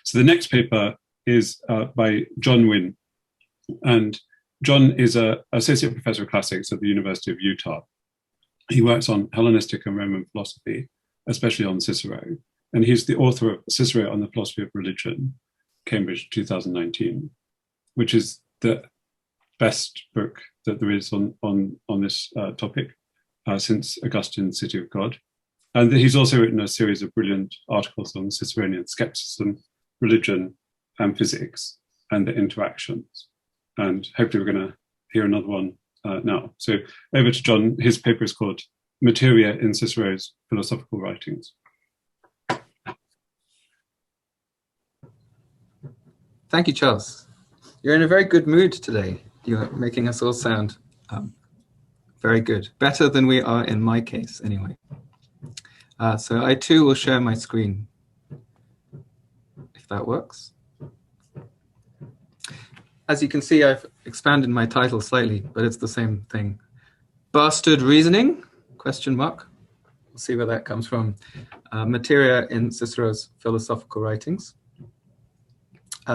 So the next paper is by John Wynne. And John is an associate professor of classics at the University of Utah. He works on Hellenistic and Roman philosophy, especially on Cicero. And he's the author of Cicero on the Philosophy of Religion, Cambridge 2019, which is the best book that there is on this topic since Augustine's City of God. And he's also written a series of brilliant articles on Ciceronian skepticism, religion, and physics, and the interactions. And hopefully we're going to hear another one now. So over to John. His paper is called Materia in Cicero's Philosophical Writings. Thank you, Charles. You're in a very good mood today. You're making us all sound very good. Better than we are in my case, anyway. So I too will share my screen, if that works. As you can see, I've expanded my title slightly, but it's the same thing. Bastard Reasoning, question mark. We'll see where that comes from. Materia in Cicero's Philosophical Writings.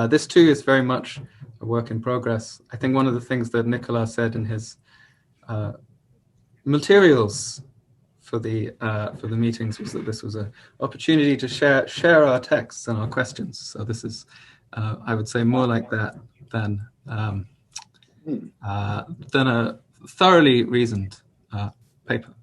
This too is very much a work in progress. I think one of the things that Nicolas said in his materials for the meetings was that this was an opportunity to share our texts and our questions. So this is, I would say, more like that than a thoroughly reasoned paper.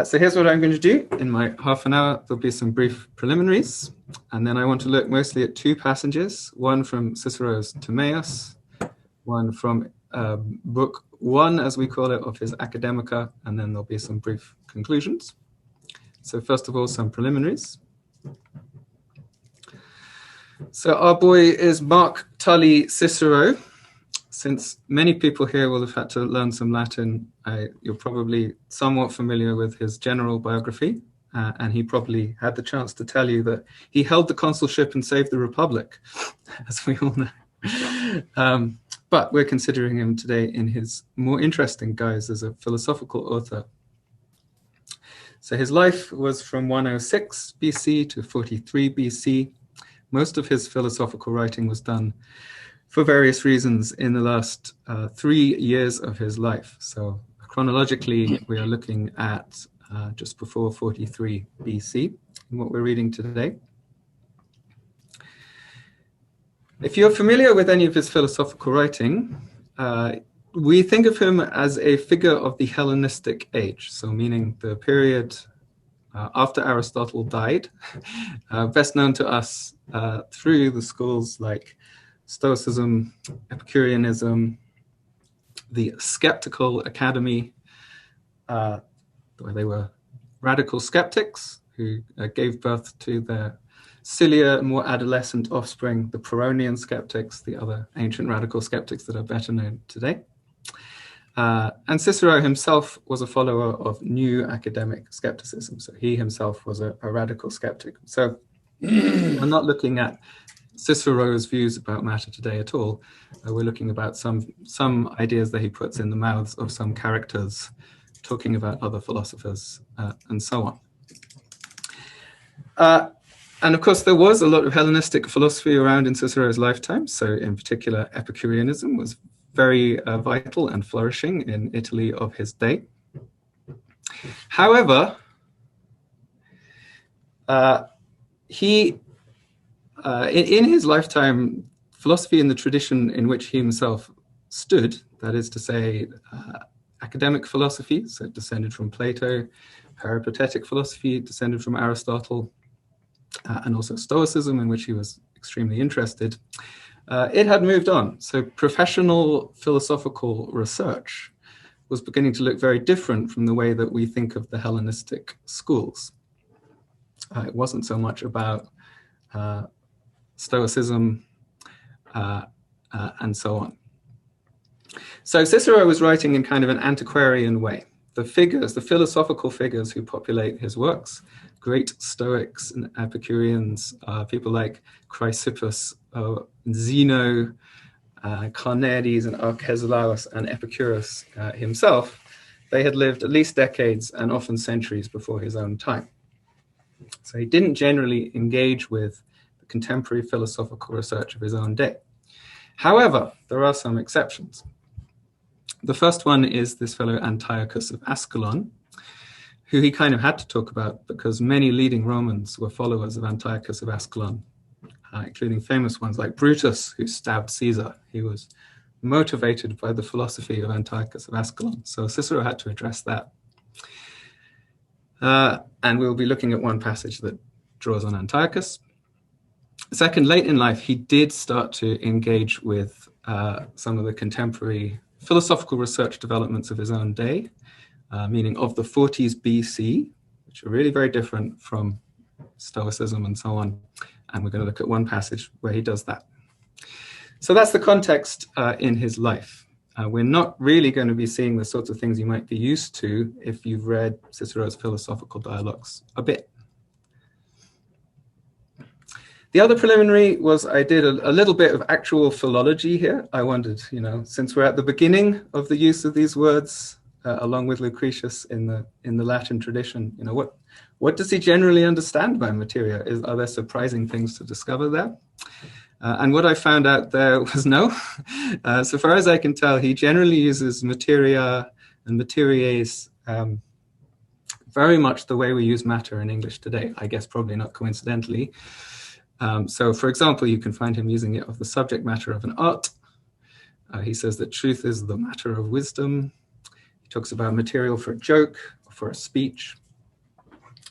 So here's what I'm going to do. In my half an hour, there'll be some brief preliminaries. And then I want to look mostly at two passages, one from Cicero's Timaeus, one from book 1, as we call it, of his Academica, and then there'll be some brief conclusions. So first of all, some preliminaries. So our boy is Mark Tully Cicero. Since many people here will have had to learn some Latin, you're probably somewhat familiar with his general biography, and he probably had the chance to tell you that he held the consulship and saved the Republic, as we all know. But we're considering him today in his more interesting guise as a philosophical author. So his life was from 106 BC to 43 BC. Most of his philosophical writing was done for various reasons in the last 3 years of his life. So chronologically, we are looking at just before 43 BC in what we're reading today. If you're familiar with any of his philosophical writing, we think of him as a figure of the Hellenistic age, so meaning the period after Aristotle died, best known to us through the schools like Stoicism, Epicureanism, the Skeptical Academy, where they were radical skeptics who gave birth to their sillier, more adolescent offspring, the Pyrrhonian skeptics, the other ancient radical skeptics that are better known today. And Cicero himself was a follower of new academic skepticism. So he himself was a radical skeptic. So we're not looking at Cicero's views about matter today at all. We're looking about some ideas that he puts in the mouths of some characters, talking about other philosophers, and so on. And of course, there was a lot of Hellenistic philosophy around in Cicero's lifetime. So in particular, Epicureanism was very vital and flourishing in Italy of his day. However, in his lifetime, philosophy in the tradition in which he himself stood, that is to say, academic philosophy, so it descended from Plato, peripatetic philosophy descended from Aristotle, and also Stoicism, in which he was extremely interested, it had moved on. So professional philosophical research was beginning to look very different from the way that we think of the Hellenistic schools. It wasn't so much about Stoicism and so on. So Cicero was writing in kind of an antiquarian way. The figures, the philosophical figures who populate his works, great Stoics and Epicureans, people like Chrysippus, Zeno, Carneades, and Arcesilaus, and Epicurus himself, they had lived at least decades and often centuries before his own time. So he didn't generally engage with the contemporary philosophical research of his own day. However, there are some exceptions. The first one is this fellow Antiochus of Ascalon, who he kind of had to talk about because many leading Romans were followers of Antiochus of Ascalon, including famous ones like Brutus, who stabbed Caesar. He was motivated by the philosophy of Antiochus of Ascalon. So Cicero had to address that. And we'll be looking at one passage that draws on Antiochus. Second, late in life, he did start to engage with some of the contemporary philosophical research developments of his own day, meaning of the 40s BC, which are really very different from Stoicism and so on. And we're going to look at one passage where he does that. So that's the context in his life. We're not really going to be seeing the sorts of things you might be used to if you've read Cicero's philosophical dialogues a bit. The other preliminary was I did a little bit of actual philology here. I wondered, since we're at the beginning of the use of these words, along with Lucretius in the Latin tradition, what does he generally understand by materia? Are there surprising things to discover there? And what I found out there was no. So far as I can tell, he generally uses materia and materiae very much the way we use matter in English today, I guess probably not coincidentally. So for example, you can find him using it of the subject matter of an art. He says that truth is the matter of wisdom. He talks about material for a joke, or for a speech.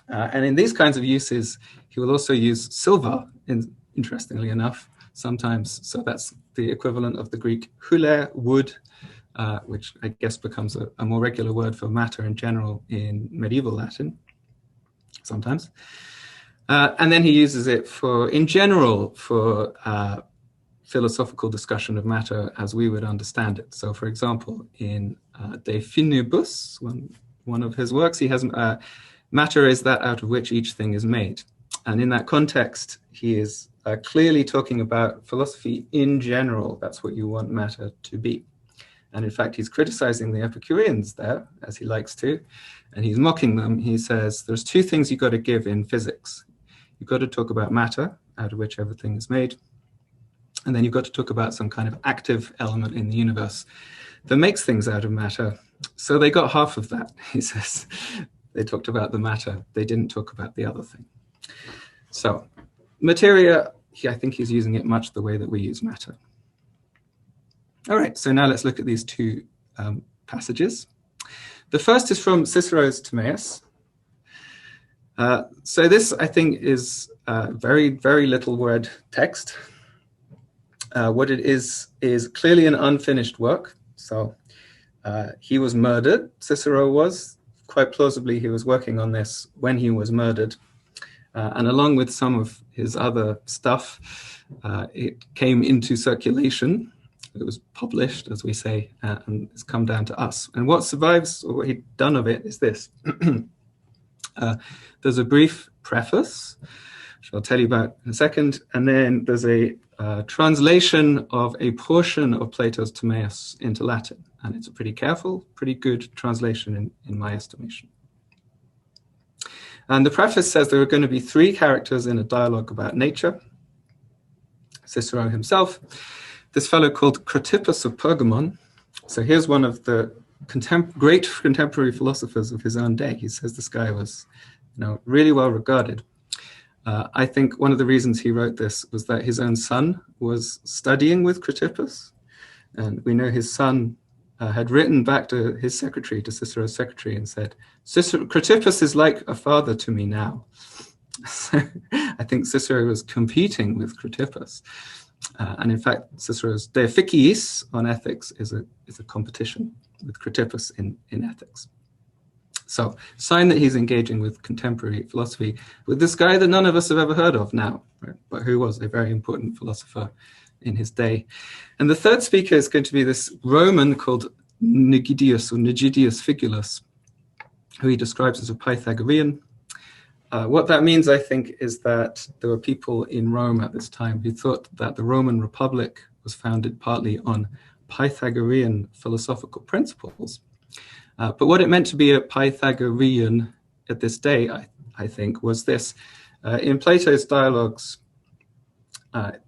And in these kinds of uses, he will also use silver, interestingly enough, sometimes. So that's the equivalent of the Greek hule, wood, which I guess becomes a more regular word for matter in general in medieval Latin, sometimes. And then he uses it in general for philosophical discussion of matter as we would understand it. So for example, in De Finibus, one of his works, he has matter is that out of which each thing is made. And in that context, he is clearly talking about philosophy in general. That's what you want matter to be. And in fact, he's criticizing the Epicureans there, as he likes to, and he's mocking them. He says, there's two things you've got to give in physics. You've got to talk about matter, out of which everything is made. And then you've got to talk about some kind of active element in the universe that makes things out of matter. So they got half of that, he says. They talked about the matter. They didn't talk about the other thing. So materia, I think he's using it much the way that we use matter. All right, so now let's look at these two passages. The first is from Cicero's Timaeus. So this, I think, is very, very little word text. What it is clearly an unfinished work. So he was murdered, Cicero was. Quite plausibly, he was working on this when he was murdered. And along with some of his other stuff, it came into circulation. It was published, as we say, and it's come down to us. And what survives, or what he'd done of it, is this. There's a brief preface, which I'll tell you about in a second, and then there's a translation of a portion of Plato's Timaeus into Latin. And it's a pretty careful, pretty good translation in my estimation. And the preface says there are going to be three characters in a dialogue about nature. Cicero himself, this fellow called Cratippus of Pergamon. So here's one of the great contemporary philosophers of his own day. He says this guy was, really well regarded. I think one of the reasons he wrote this was that his own son was studying with Cratippus. And we know his son had written back to his secretary, to Cicero's secretary, and said, Cratippus is like a father to me now. So I think Cicero was competing with Cratippus. And in fact, Cicero's De Officiis on ethics is a competition with Cratippus in ethics. So, sign that he's engaging with contemporary philosophy with this guy that none of us have ever heard of now, right? But who was a very important philosopher in his day. And the third speaker is going to be this Roman called Nigidius or Nigidius Figulus, who he describes as a Pythagorean. What that means, I think, is that there were people in Rome at this time who thought that the Roman Republic was founded partly on Pythagorean philosophical principles. But what it meant to be a Pythagorean at this day, I think, was this. In Plato's dialogues,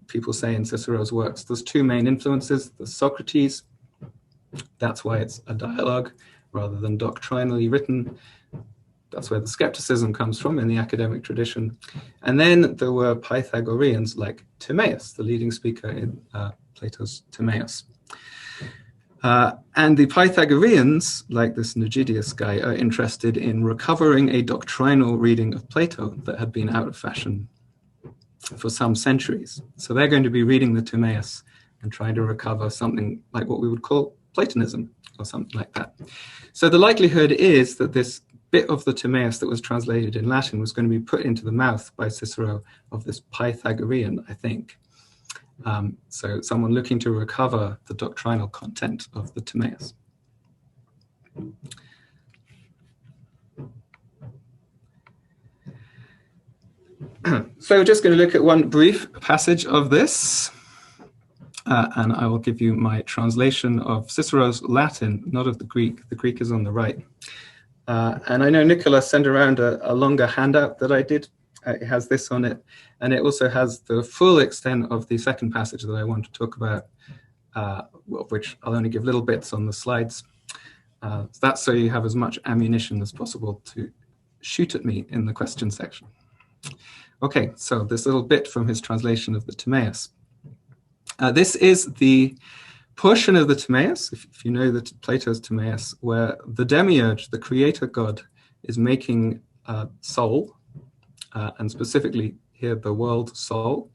people say in Cicero's works, there's two main influences. There's Socrates, that's why it's a dialogue rather than doctrinally written. That's where the skepticism comes from in the academic tradition. And then there were Pythagoreans like Timaeus, the leading speaker in Plato's Timaeus. And the Pythagoreans, like this Nigidius guy, are interested in recovering a doctrinal reading of Plato that had been out of fashion for some centuries. So they're going to be reading the Timaeus and trying to recover something like what we would call Platonism or something like that. So the likelihood is that this bit of the Timaeus that was translated in Latin was going to be put into the mouth by Cicero of this Pythagorean, I think. So someone looking to recover the doctrinal content of the Timaeus. So we're just going to look at one brief passage of this, and I will give you my translation of Cicero's Latin, not of the Greek. The Greek is on the right. And I know Nicola sent around a longer handout that I did. It has this on it, and it also has the full extent of the second passage that I want to talk about, of which I'll only give little bits on the slides. That's so you have as much ammunition as possible to shoot at me in the question section. Okay, so this little bit from his translation of the Timaeus. This is the portion of the Timaeus, if you know Plato's Timaeus, where the demiurge, the creator god, is making soul, and specifically here the world soul.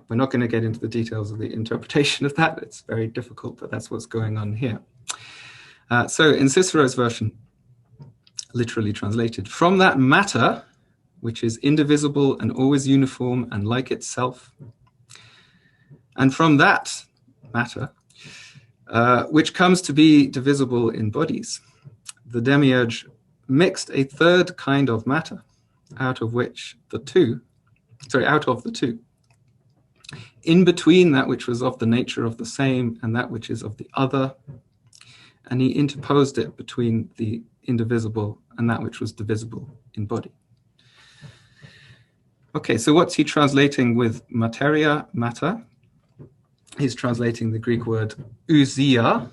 We're not going to get into the details of the interpretation of that. It's very difficult, but that's what's going on here. So in Cicero's version, literally translated, from that matter, which is indivisible and always uniform and like itself, and from that matter, which comes to be divisible in bodies, the demiurge mixed a third kind of matter, out of the two, in between that which was of the nature of the same and that which is of the other, and he interposed it between the indivisible and that which was divisible in body. Okay, so what's he translating with materia, matter? He's translating the Greek word ousia.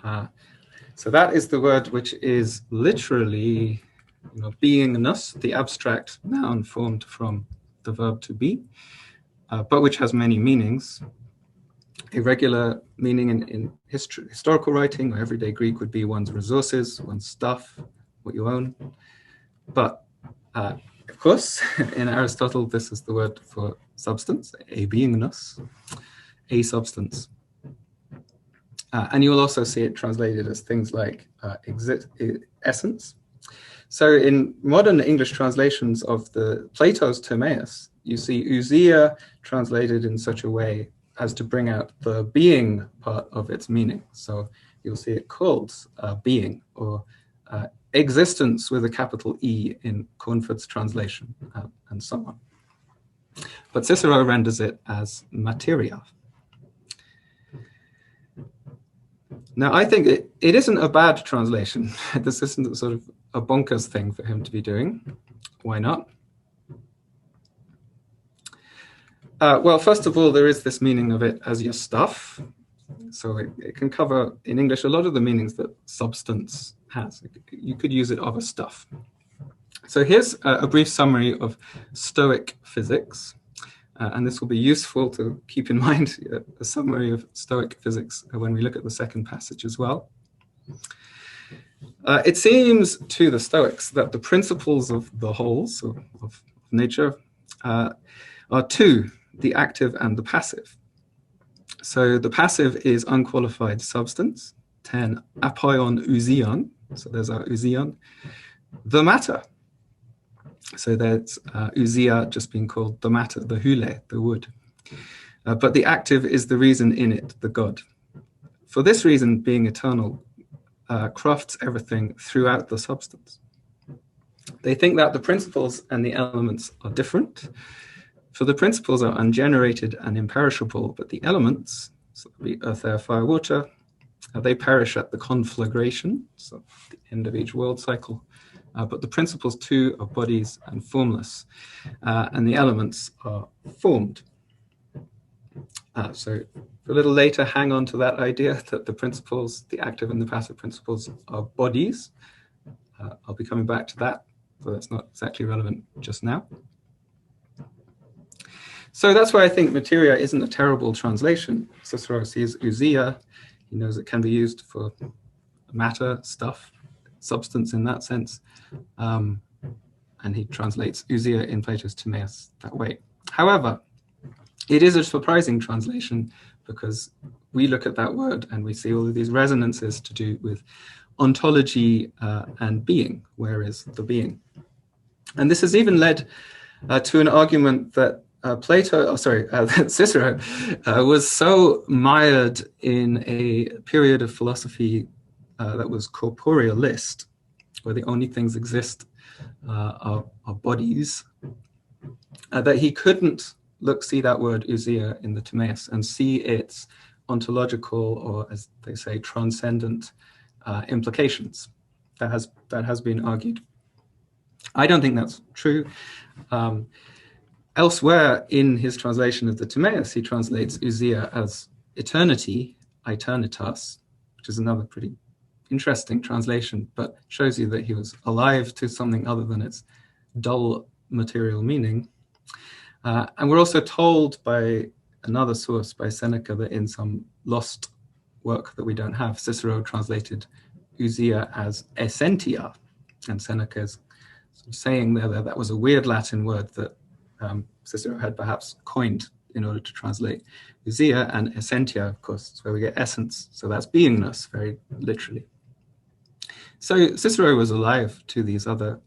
So that is the word which is literally, beingness, the abstract noun formed from the verb to be, but which has many meanings. A regular meaning in historical writing or everyday Greek would be one's resources, one's stuff, what you own. But of course, in Aristotle, this is the word for substance, a beingness, a substance. And you will also see it translated as things like essence. So in modern English translations of the Plato's Timaeus, you see ousia translated in such a way as to bring out the being part of its meaning. So you'll see it called being or existence with a capital E in Cornford's translation, and so on. But Cicero renders it as materia. Now, I think it isn't a bad translation. This isn't sort of a bonkers thing for him to be doing. Why not? Well, first of all, there is this meaning of it as your stuff. So it can cover, in English, a lot of the meanings that substance has. You could use it of a stuff. So here's a brief summary of Stoic physics. And this will be useful to keep in mind a summary of Stoic physics when we look at the second passage as well. It seems to the Stoics that the principles of the wholes, of nature, are two, the active and the passive. So the passive is unqualified substance, ten apoion ousion, so there's our ousion, the matter. So that's ousia just being called the matter, the hule, the wood. But the active is the reason in it, the God. For this reason, being eternal crafts everything throughout the substance. They think that the principles and the elements are different. For the principles are ungenerated and imperishable, but the elements, so the earth, air, fire, water, They perish at the conflagration, so the end of each world cycle. But the principles too are bodies and formless, and the elements are formed. So a little later, hang on to that idea that the principles, the active and the passive principles, are bodies. I'll be coming back to that, but that's not exactly relevant just now. So that's why I think Materia isn't a terrible translation. Cicero sees ousia. He knows it can be used for matter, stuff, substance in that sense. And he translates ousia in Plato's Timaeus that way. However, it is a surprising translation because we look at that word and we see all of these resonances to do with ontology and being. Where is the being? And this has even led to an argument that that Cicero was so mired in a period of philosophy that was corporealist, where the only things exist are bodies, that he couldn't see that word ousia in the Timaeus and see its ontological, or as they say, transcendent implications. That has been argued. I don't think that's true. Elsewhere in his translation of the Timaeus, he translates ousia as eternity, aeternitas, which is another pretty interesting translation, but shows you that he was alive to something other than its dull material meaning. And we're also told by another source, by Seneca, that in some lost work that we don't have, Cicero translated ousia as essentia. And Seneca is sort of saying there that was a weird Latin word that Cicero had perhaps coined in order to translate ousia, and essentia, of course, is where we get essence. So that's beingness, very literally. So Cicero was alive to these other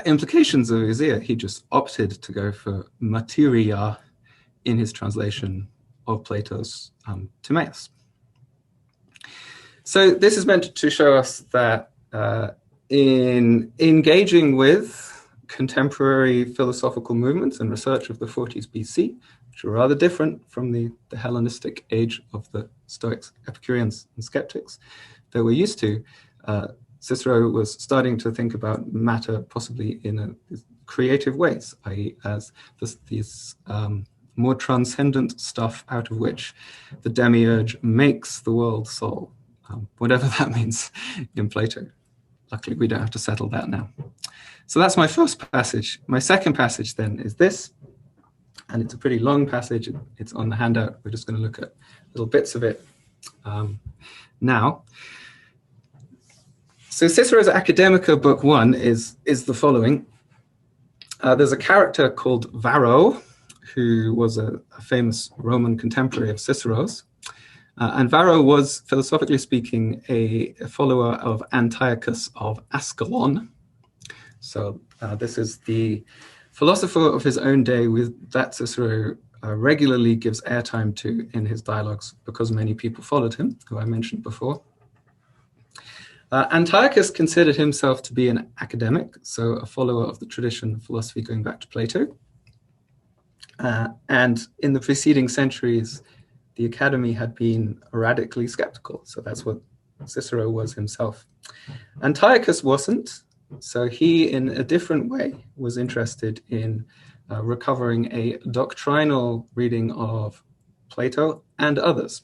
implications of ousia. He just opted to go for materia in his translation of Plato's Timaeus. So this is meant to show us that in engaging with contemporary philosophical movements and research of the 40s BC, which are rather different from the Hellenistic age of the Stoics, Epicureans, and skeptics that we're used to, Cicero was starting to think about matter possibly in creative ways, i.e. as these more transcendent stuff out of which the demiurge makes the world soul, whatever that means in Plato. Luckily, we don't have to settle that now. So that's my first passage. My second passage then is this, and it's a pretty long passage. It's on the handout. We're just going to look at little bits of it now. So Cicero's Academica, Book 1, is the following. There's a character called Varro, who was a famous Roman contemporary of Cicero's. And Varro was, philosophically speaking, a follower of Antiochus of Ascalon. So this is the philosopher of his own day that Cicero regularly gives airtime to in his dialogues because many people followed him, who I mentioned before. Antiochus considered himself to be an academic, so a follower of the tradition of philosophy going back to Plato. And in the preceding centuries, the academy had been radically skeptical. So that's what Cicero was himself. Antiochus wasn't. So he, in a different way, was interested in recovering a doctrinal reading of Plato and others.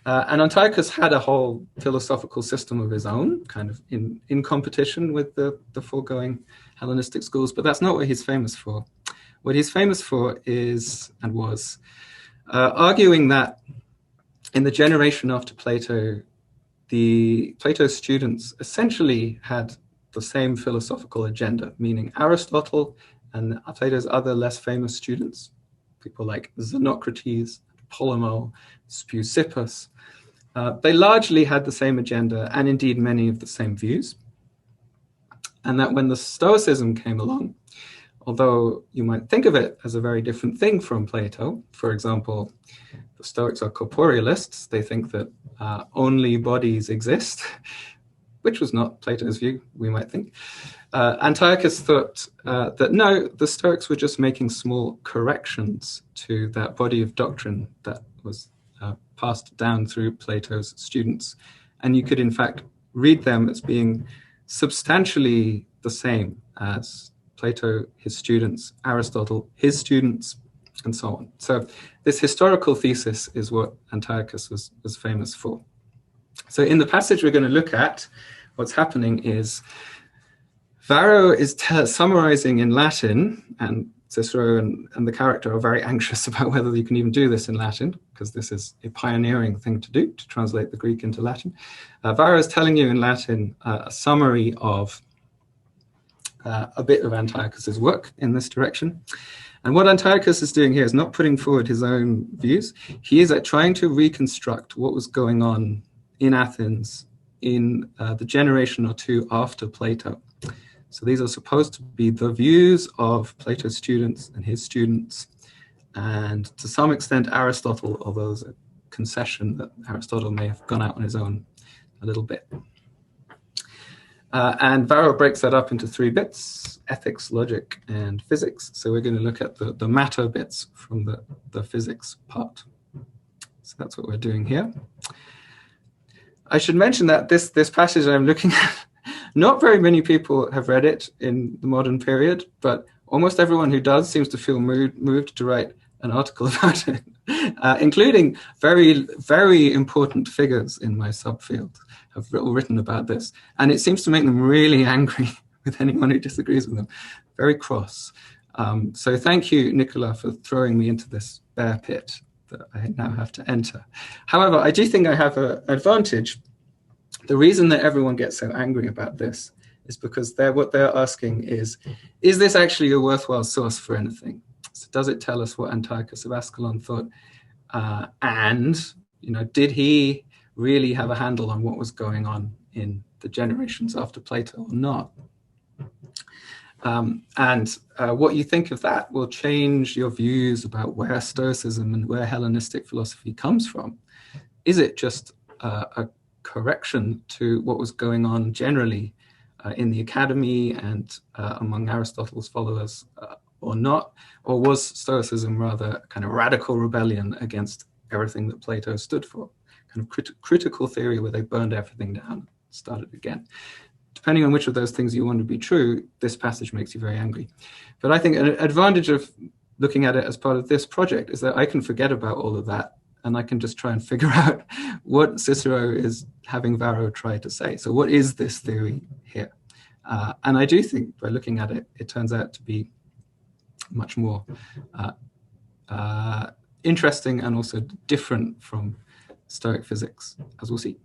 And Antiochus had a whole philosophical system of his own, kind of in competition with the foregoing Hellenistic schools, but that's not what he's famous for. What he's famous for is, and was, arguing that in the generation after Plato, Plato's students essentially had the same philosophical agenda, meaning Aristotle and Plato's other less famous students, people like Xenocrates, Polemo, Speusippus, they largely had the same agenda and indeed many of the same views. And that when the Stoicism came along, although you might think of it as a very different thing from Plato, for example, the Stoics are corporealists. They think that only bodies exist, which was not Plato's view, we might think. Antiochus thought that no, the Stoics were just making small corrections to that body of doctrine that was passed down through Plato's students. And you could, in fact, read them as being substantially the same as Plato, his students, Aristotle, his students, and so on. So this historical thesis is what Antiochus was famous for. So in the passage we're going to look at, what's happening is Varro is summarizing in Latin, and Cicero and the character are very anxious about whether you can even do this in Latin, because this is a pioneering thing to do, to translate the Greek into Latin. Varro is telling you in Latin a summary of a bit of Antiochus's work in this direction. And what Antiochus is doing here is not putting forward his own views. He is trying to reconstruct what was going on in Athens in the generation or two after Plato. So these are supposed to be the views of Plato's students and his students, and to some extent Aristotle, although there's a concession that Aristotle may have gone out on his own a little bit. And Varro breaks that up into 3 bits: ethics, logic, and physics. So we're going to look at the matter bits from the physics part. So that's what we're doing here. I should mention that this passage I'm looking at, not very many people have read it in the modern period, but almost everyone who does seems to feel moved to write an article about it, including very, very important figures in my subfield have written about this. And it seems to make them really angry with anyone who disagrees with them, very cross. So thank you, Nicola, for throwing me into this bear pit that I now have to enter. However, I do think I have an advantage. The reason that everyone gets so angry about this is because what they're asking is this actually a worthwhile source for anything? So does it tell us what Antiochus of Ascalon thought? And, did he really have a handle on what was going on in the generations after Plato or not? And what you think of that will change your views about where Stoicism and where Hellenistic philosophy comes from. Is it just a correction to what was going on generally in the academy and among Aristotle's followers or not? Or was Stoicism rather a kind of radical rebellion against everything that Plato stood for? Kind of critical theory where they burned everything down and started again. Depending on which of those things you want to be true, this passage makes you very angry. But I think an advantage of looking at it as part of this project is that I can forget about all of that and I can just try and figure out what Cicero is having Varro try to say. So what is this theory here? And I do think by looking at it, it turns out to be much more interesting and also different from Stoic physics, as we'll see.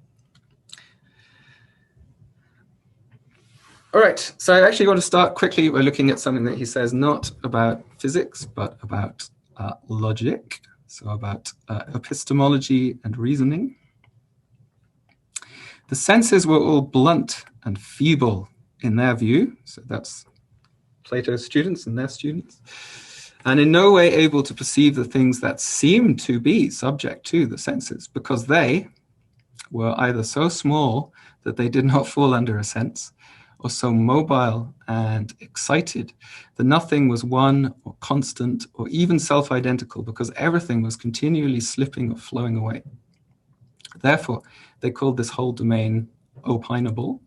All right, so I actually want to start quickly by looking at something that he says, not about physics, but about logic, so about epistemology and reasoning. The senses were all blunt and feeble in their view, so that's Plato's students and their students, and in no way able to perceive the things that seem to be subject to the senses, because they were either so small that they did not fall under a sense, or so mobile and excited that nothing was one or constant or even self-identical, because everything was continually slipping or flowing away. Therefore, they called this whole domain opinable.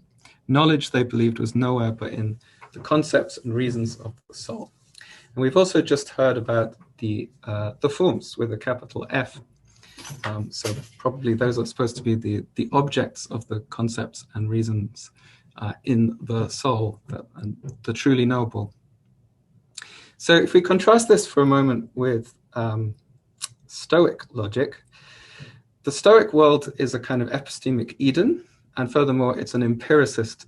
Knowledge, they believed, was nowhere but in the concepts and reasons of the soul. And we've also just heard about the forms with a capital F. So probably those are supposed to be the objects of the concepts and reasons in the soul, the truly knowable. So if we contrast this for a moment with Stoic logic, the Stoic world is a kind of epistemic Eden, and furthermore, it's an empiricist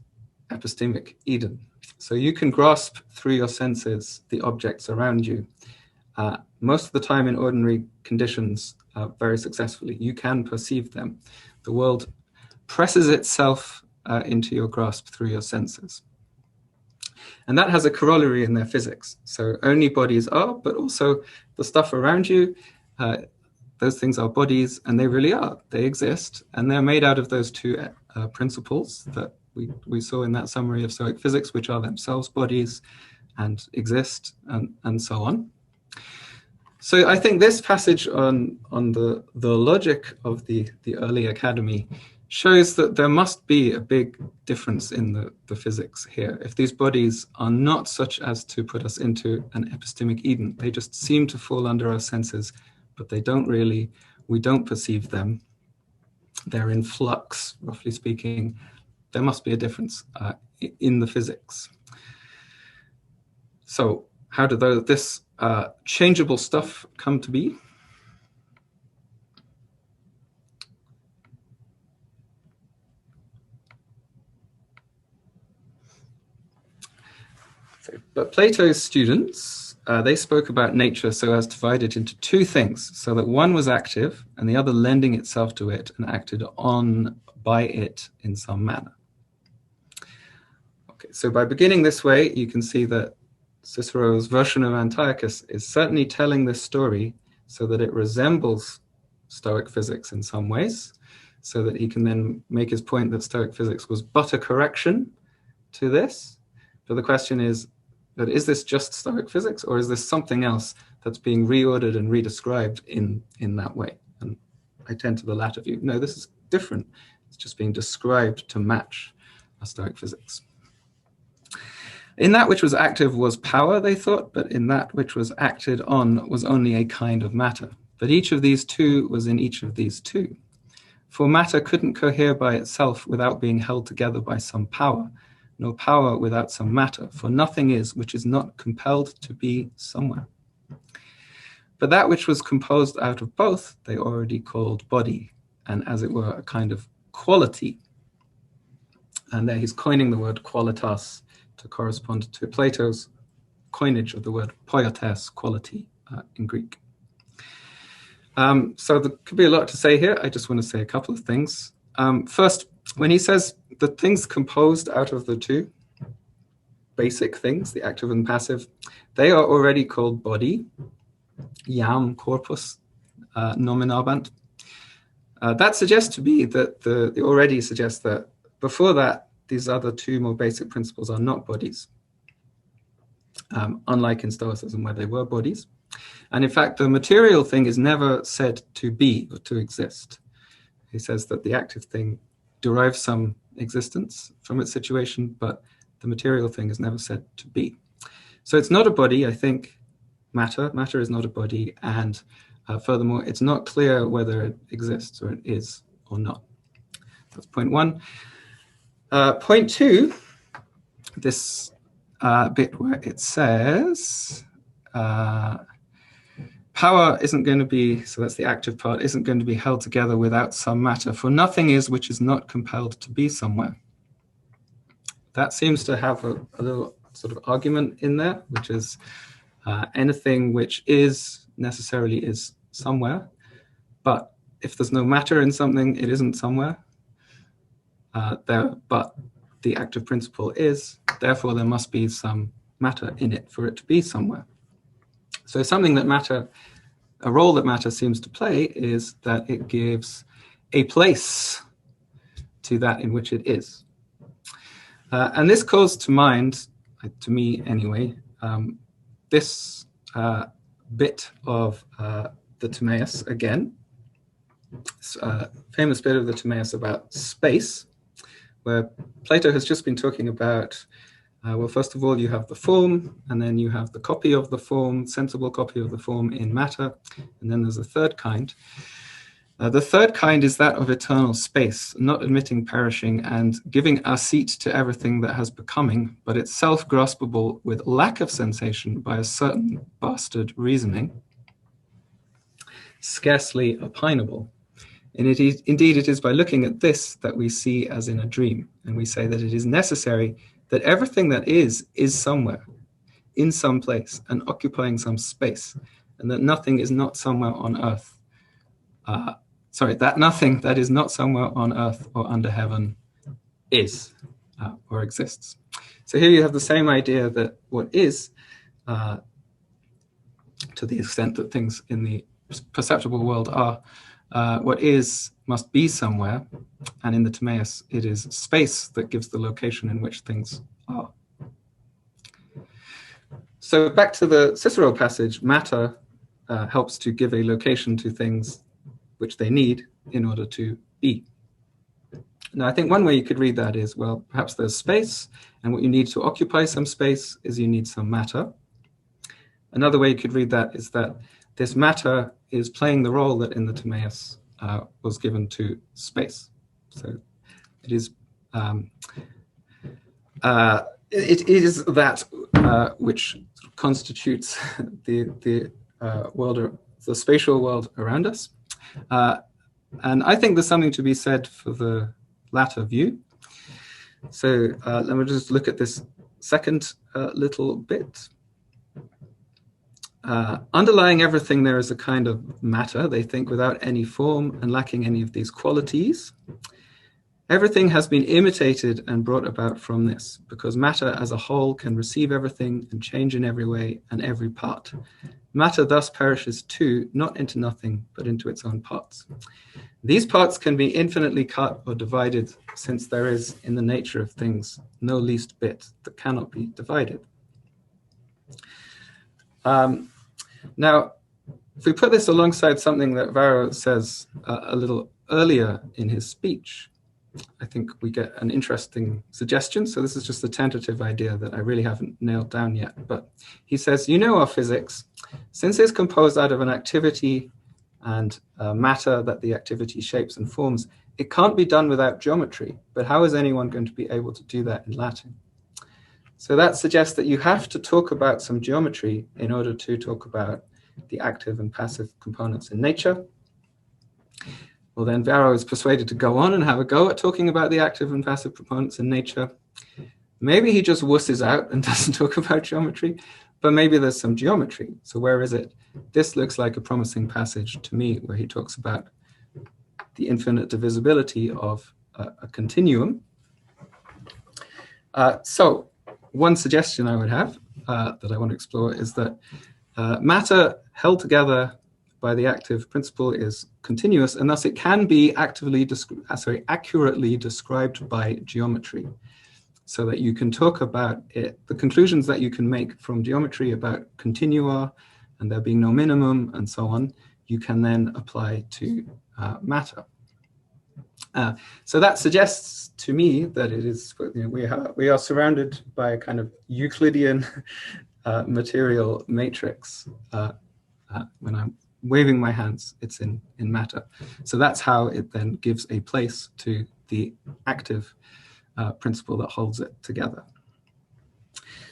epistemic Eden. So you can grasp through your senses the objects around you. Most of the time in ordinary conditions, very successfully, you can perceive them. The world presses itself into your grasp through your senses. And that has a corollary in their physics. So only bodies are, but also the stuff around you, those things are bodies, and they really are. They exist, and they're made out of those two principles that we saw in that summary of Stoic physics, which are themselves bodies and exist, and so on. So I think this passage on the logic of the early academy shows that there must be a big difference in the physics here. If these bodies are not such as to put us into an epistemic Eden, they just seem to fall under our senses, but they don't really, we don't perceive them. They're in flux, roughly speaking. There must be a difference in the physics. So how did this changeable stuff come to be? But Plato's students, they spoke about nature so as to divide it into two things, so that one was active and the other lending itself to it and acted on by it in some manner. Okay, so by beginning this way, you can see that Cicero's version of Antiochus is certainly telling this story so that it resembles Stoic physics in some ways, so that he can then make his point that Stoic physics was but a correction to this. But the question is this just Stoic physics, or is this something else that's being reordered and redescribed in that way? And I tend to the latter view. No, this is different. It's just being described to match a Stoic physics. In that which was active was power, they thought, but in that which was acted on was only a kind of matter. But each of these two was in each of these two. For matter couldn't cohere by itself without being held together by some power, no power without some matter, for nothing is which is not compelled to be somewhere. But that which was composed out of both, they already called body, and as it were, a kind of quality. And there he's coining the word qualitas to correspond to Plato's coinage of the word poietes, quality, in Greek. So there could be a lot to say here. I just want to say a couple of things. First, when he says the things composed out of the two basic things, the active and passive, they are already called body, iam corpus nominabant. That suggests to me that the already suggests that before that, these other two more basic principles are not bodies, unlike in Stoicism where they were bodies. And in fact, the material thing is never said to be or to exist. He says that the active thing derives some existence from its situation, but the material thing is never said to be. So it's not a body, I think, matter. Matter is not a body, and furthermore, it's not clear whether it exists or it is or not. That's point one. Point two, this bit where it says power isn't going to be, so that's the active part, isn't going to be held together without some matter, for nothing is which is not compelled to be somewhere. That seems to have a little sort of argument in there, which is anything which is necessarily is somewhere, but if there's no matter in something, it isn't somewhere. But the active principle is, therefore there must be some matter in it for it to be somewhere. So something that matter, a role that matter seems to play is that it gives a place to that in which it is. And this calls to mind, to me anyway, this bit of the Timaeus again, famous bit of the Timaeus about space, where Plato has just been talking about, well, first of all, you have the form, and then you have the copy of the form, sensible copy of the form in matter, and then there's a third kind. The third kind is that of eternal space, not admitting perishing and giving a seat to everything that has becoming, but itself graspable with lack of sensation by a certain bastard reasoning, scarcely opinable. And indeed, it is by looking at this that we see as in a dream, and we say that it is necessary that everything that is somewhere, in some place, and occupying some space, and that nothing is not somewhere on earth. That nothing that is not somewhere on earth or under heaven is or exists. So here you have the same idea that what is, to the extent that things in the perceptible world are, what is must be somewhere, and in the Timaeus, it is space that gives the location in which things are. So back to the Cicero passage, matter helps to give a location to things which they need in order to be. Now, I think one way you could read that is, well, perhaps there's space, and what you need to occupy some space is you need some matter. Another way you could read that is that this matter is playing the role that in the Timaeus was given to space. So it is that which constitutes the world, the spatial world around us. And I think there's something to be said for the latter view. So let me just look at this second little bit. Underlying everything there is a kind of matter, they think, without any form and lacking any of these qualities. Everything has been imitated and brought about from this, because matter as a whole can receive everything and change in every way and every part. Matter thus perishes too, not into nothing, but into its own parts. These parts can be infinitely cut or divided, since there is, in the nature of things, no least bit that cannot be divided. Now, if we put this alongside something that Varro says a little earlier in his speech, I think we get an interesting suggestion. So this is just a tentative idea that I really haven't nailed down yet. But he says, you know, our physics, since it's composed out of an activity and matter that the activity shapes and forms, it can't be done without geometry. But how is anyone going to be able to do that in Latin? So that suggests that you have to talk about some geometry in order to talk about the active and passive components in nature. Well, then Varro is persuaded to go on and have a go at talking about the active and passive components in nature. Maybe he just wusses out and doesn't talk about geometry, but maybe there's some geometry. So where is it? This looks like a promising passage to me where he talks about the infinite divisibility of a continuum. So one suggestion I would have that I want to explore is that matter held together by the active principle is continuous, and thus it can be accurately described by geometry, so that you can talk about it, the conclusions that you can make from geometry about continua and there being no minimum and so on, you can then apply to matter. So that suggests to me that it is, you know, we are surrounded by a kind of Euclidean material matrix. When I'm waving my hands, it's in matter. So that's how it then gives a place to the active principle that holds it together.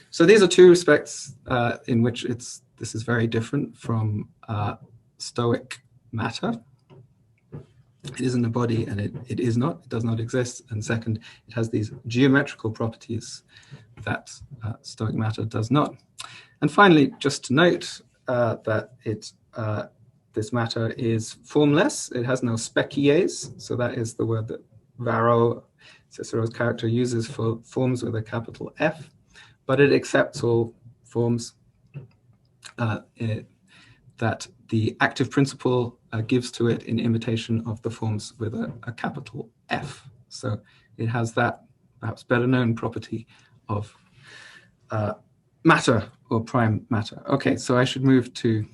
So these are two respects in which this is very different from Stoic matter. It isn't a body, and it is not, it does not exist. And second, it has these geometrical properties that Stoic matter does not. And finally, just to note that this matter is formless. It has no species. So that is the word that Varro, Cicero's character, uses for forms with a capital F, but it accepts all forms that the active principle gives to it in imitation of the forms with a capital F. So it has that perhaps better known property of matter or prime matter. Okay, so I should move to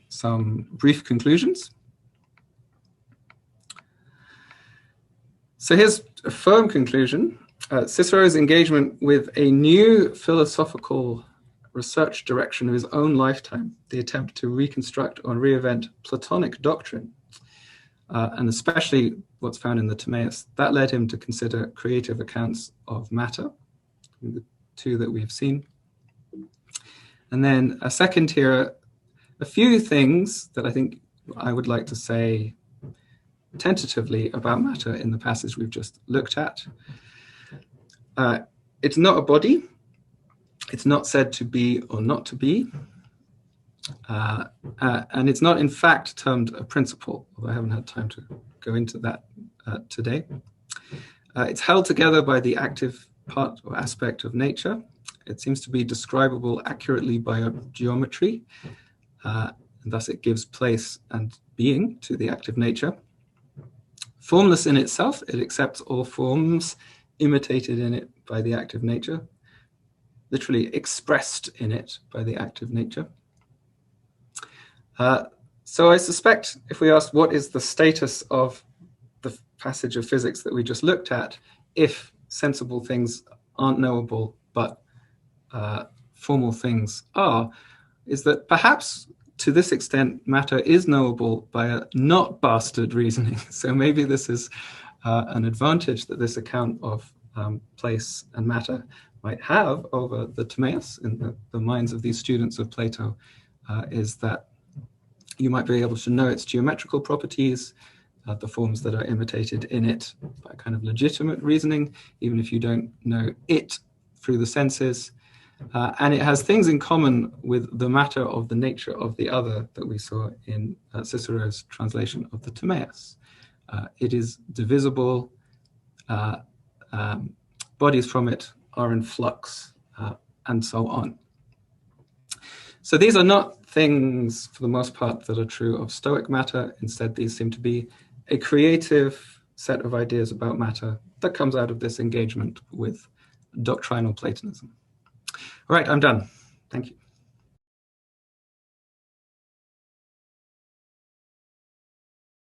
some brief conclusions. So here's a firm conclusion. Cicero's engagement with a new philosophical research direction of his own lifetime, the attempt to reconstruct or reinvent Platonic doctrine, and especially what's found in the Timaeus, that led him to consider creative accounts of matter, the two that we've seen. And then a second here, a few things that I think I would like to say tentatively about matter in the passage we've just looked at. It's not a body. It's not said to be or not to be. And it's not in fact termed a principle, although I haven't had time to go into that today. It's held together by the active part or aspect of nature. It seems to be describable accurately by a geometry, and thus it gives place and being to the active nature. Formless in itself, it accepts all forms imitated in it by the active nature, literally expressed in it by the active nature. So I suspect if we asked what is the status of the passage of physics that we just looked at, if sensible things aren't knowable, but formal things are, is that perhaps to this extent matter is knowable by a not bastard reasoning. So maybe this is an advantage that this account of place and matter might have over the Timaeus in the minds of these students of Plato, is that you might be able to know its geometrical properties, the forms that are imitated in it by kind of legitimate reasoning, even if you don't know it through the senses. And it has things in common with the matter of the nature of the other that we saw in Cicero's translation of the Timaeus. It is divisible, bodies from it are in flux, and so on. So these are not things, for the most part, that are true of Stoic matter. Instead, these seem to be a creative set of ideas about matter that comes out of this engagement with doctrinal Platonism. All right, I'm done. Thank you.